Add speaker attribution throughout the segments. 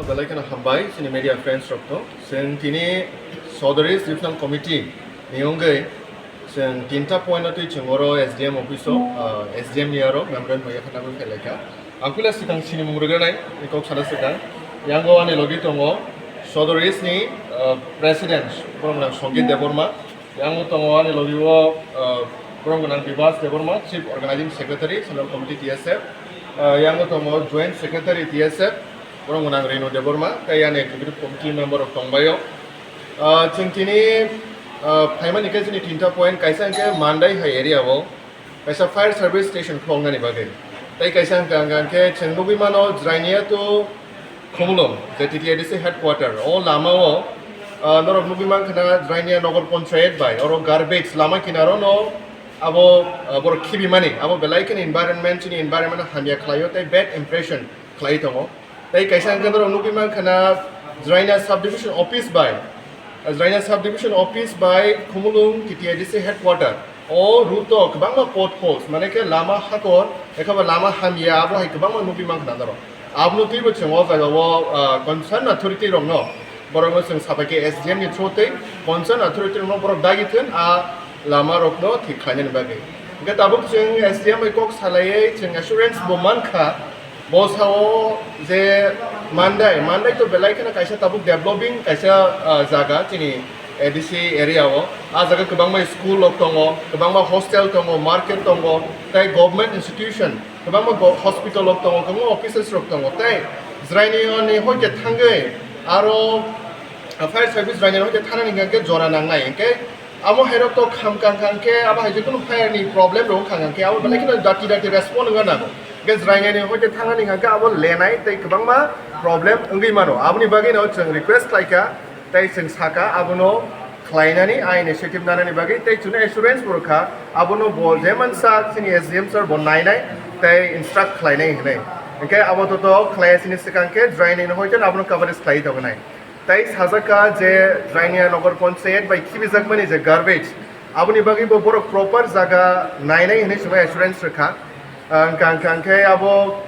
Speaker 1: Belaikan hambai sini media friends rokto sen tini Sodaris Regional Committee nionggai sen tinta point atui chengoro SDM office SDM niaro membrane hoya khana ko keleka angkula sikang sini mumruganai ikok sada sikang yango ane logi tongo Sodaris ni president borong Songit Deborma yango tongo ane logi wo borong nang Bibas Deborma chief organizing secretary Central Committee TSF yango tongo joint secretary TSF Orang menang Reno Deborma, kaya ane executive committee member of Tongbayo. Cengkini, payment ikan sini tinta point, kaisa angke mandai hai area wo, kaisa fire service station klong ni bagai. Tapi kaisa angke cengmubi mano Jirania tu Kumulom, jadi dia di headquarter. Oh lama wo, norok mubi man kena Jirania nogor pontrade by, orang garbage lama kinaro no, abo bor kibi mani, abo belaikan environment sini environment hanya klayo, tapi bad impression klayo tongo. Tapi kaisa angke norok mubi man kena Jirania subdivision office by. Jirania subdivision office by Kumulung TTIDC headquarter. Oh ruto kebang ma potholes, mana ke lama hakor, ekaba lama hamia abo hai kebang ma nubi mang kena Abnu tiba cengwa zaga wo concern authority rong no, borong seng sabake SDM ni trote concern authority rong borong dagitin lama rok no tiklanya ni bagai. Kita tabuk ceng SDM ikok salai ceng assurance boman ka. Bos hao je mandai tu belai kena kaisa tabuk developing kaisa zaga cini edisi area wo zaga kebang ma school lok tongo kebang ma hostel tongo market tongo tai government institution kebang ma hospital lok tongo kebang offices lok tongo tai Jirania ni hoje thangai aro fire service Jirania hoje thana ninga ke jora nangnai ke amo herok to kham kang ke aba haje kono fire ni problem rong kang ke abo belai kena dati respond ngana Guys, Jirania ni hoje thanga ni ngaka abo lenai tai kebang ma problem enggui mano abuni bagi no jeng request laika tai jeng saka abono khlainani ai initiative nanani bagi tai chuna assurance burkha abono bol jeman sa sini SDM sir bon nai tai instruct khlainai hinai engke abo to khlai sini sikangke Jirania ni hoje abono coverage khlai dognai tai sajaka je Jirania nagar panchayat by kibi jagmani je garbage abuni bagi bo borok proper jaga nai hinai sumai assurance rakha Kangke abo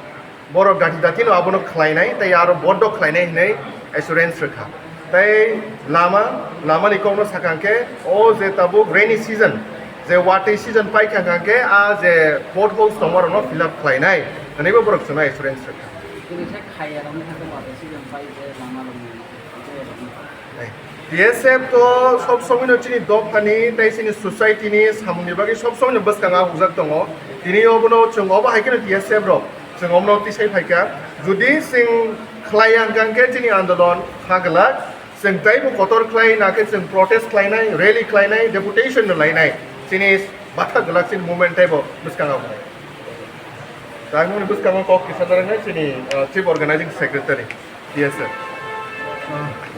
Speaker 1: borok dati no abo no khlainai tai aro bodo khlainai hinai assurance rakha tai lama ni kono sakangke o je tabu rainy season je water season pai kangke je potholes tomor no fill up khlainai ani bo borok suna assurance rakha
Speaker 2: ini saya khaya ram water season pai je lama
Speaker 1: TSF to সব সময় চিনি দপ ফানি তাই চিনি সোসাইটিনি সামনি বাকি সব সময় বসকাঙা হুজাক দङ তিনি অবনো जों অব হাইকেন TSF র जों অমনো তিসাই ফাইকা যদি जों ख्लायां गांके चिनि आन्दोलन हागला जों जायबो कटर ख्लाय नाके जों प्रोटेस्ट ख्लायनाय रैली ख्लायनाय डेपुटेशन लायनाय चिनि बाथा गलाक्सिन मुभमेन्ट टाइपो बसकाङा दागमुनि बसकाङा कक किसानरङा चिनि चीफ ऑर्गेनाइजिंग सेक्रेटारी TSF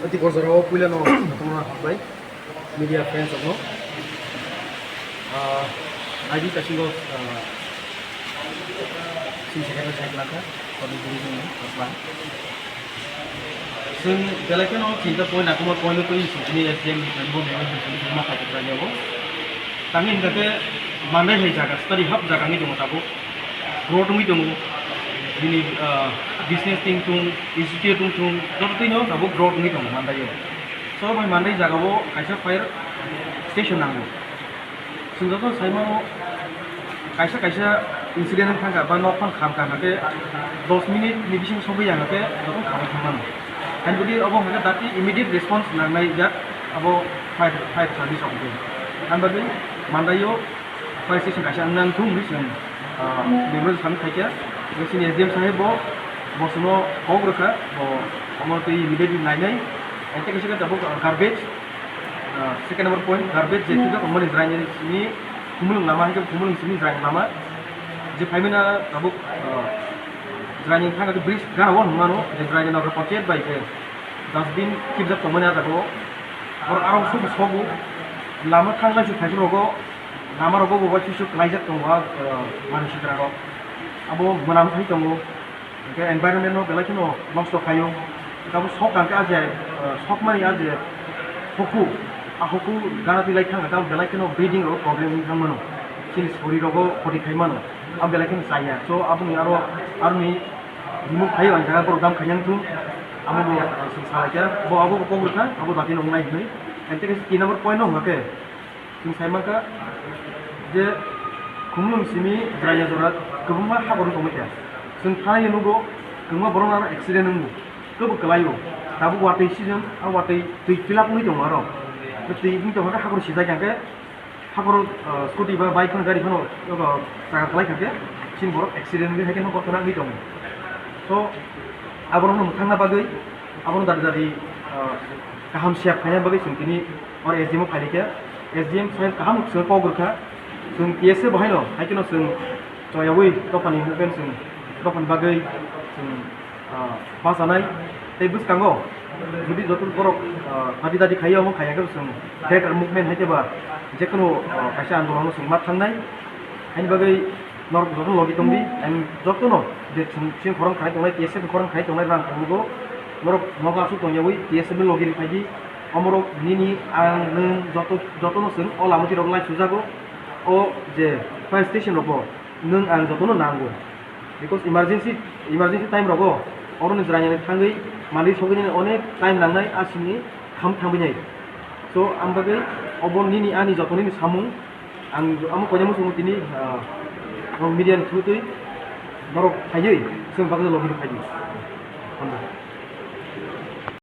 Speaker 2: अति गजराव पुइलानो तमना हाबबाय मीडिया फ्रेंड्स अफनो आइदि तासिगो सिन सेक्रेटारि साइक्लाखा कबि दिनो असला जों बेलायकेनो चिन्ता पॉइंट नाकुमा पॉइंट तो इसिनि एसएम नंबो मेमोरेन्डम मा खाते रानियाबो तांनि इनदाके मानदाय है जागा स्टडी हब जागानि दङ ताबो ग्रोथ मै दङ दिनै बिजनेस थिं तुं इन्स्टिट्यूट तुं दरतिनो ताबो ग्रोथ मै दङ मानदायो सो बै मानदाय जागाबो कायसा फायर स्टेशन नांगौ जोंथ' साइमाव कायसा इंसिडेंट थांगा बा न'फां खामखाङाखै 10 मिनिट नि बिसिम सफैयाङाखै दखौ खामाखैमोन and যদি अब हंगा दाति इमीडिएट रेस्पॉन्स नांनाय जात अब फायर सर्विस अब and बागै मानदायो फायर स्टेशन कायसा नां थुं बिसिम बेमोन सान थाइका जोंनि एसडीएम साहेब बसनो कग्रखा अमरते इमीडिएट नायनाय एते कायसा दाबो garbage second number point garbage जेतुगा कमन इजराइलनि कुमुलुं लामा हायके कुमुलुं सिनि इजराइल लामा जे फाइमेना दाबो इजराइलनि थांगा ब्रिज गानाव नुमानो जे इजराइलनि नगर पंचायत बायके डस्टबिन किबजा कमन जागो और आरो सब सबु लामा थांला जु फाइजो रगो लामा रगो बबा चिसु लाइजात दंवा मानसिफोरा अब मोनाम थाइ दङ के एनवायरनमेन्ट नो बेलाखिनो नष्ट खायो दाबो सब गांके आजे सब मानि आजे हकु आहकु गाना बिलाइ थांगा दाबो बेलाखिनो ब्रीदिंग रो प्रॉब्लेम थांमोनो चिन सरि रगो खरि खायमानो अब बेलाखिनो जाया सो आबुनि आरो आरनि रिमुभ खायो आं जागा प्रोग्राम खायन तुम आबो सालाया बो आबो कोगुरखा आबो दाति नंनाय नै एते के 3 नंबर पॉइंट होंगाके जों साइमाका जे कुमुलुं सिमी इजराइल जरात गोबां हाबर दंमोन जों थानाय नुगो गोबां बरना एक्सिडेंट नुगो गोबो गलायो दाबो वाटै सिजन आ वाटै दै फिलाप नै दं आरो दै नि दं हाबर सिजा गांके हाबर स्कुटी बा बाइक गारि खनो जागा खालाय खाके सिन बर एक्सिडेंट नि हाके गथना नै दं सो आबरनो थांना बागै आबरनो दादि गाहाम सिया फायना बागै जों तिनि और एसडीएम फायलिके एसडीएम साइड गाहाम जों कग्रखा जों TSF बाहायनो हायकेनो जों जयावै दफानि मुभमेन्ट जों दफान बागै जों बाजानाय दै बुसकांगो जुदि जतुल बरक दादि खायो हम खायाखै जों ग्रेटार मुभमेन्ट हायकेबा जेखुनु कायसा आन्दोलन जों मा थांनाय हायनि बागै नर जतुल लगि दंदि एन जतुनो जे जों खरं खाय दंनाय TSF खरं खाय दंनाय रां खमुगो नरक नगासु दंयावै TSF लगि फायदि अमरक निनि आं नों जतुनो जों अलामति रग लाइ सुजागो ओ जे फायर स्टेशन रगो नों आं जतनो नांगौ बिकज इमारजेन्सि टाइम रगो अरन इजराइलनि थांगै मालि सगैनि अनेक टाइम लांनाय आसिनि खाम थांबैनाय सो आं बागै अबनिनि आनि जतननि सामु आं कयमु समुतिनि मिडियानि थ्रुयै नरक फायै जों बागै लगि फायदि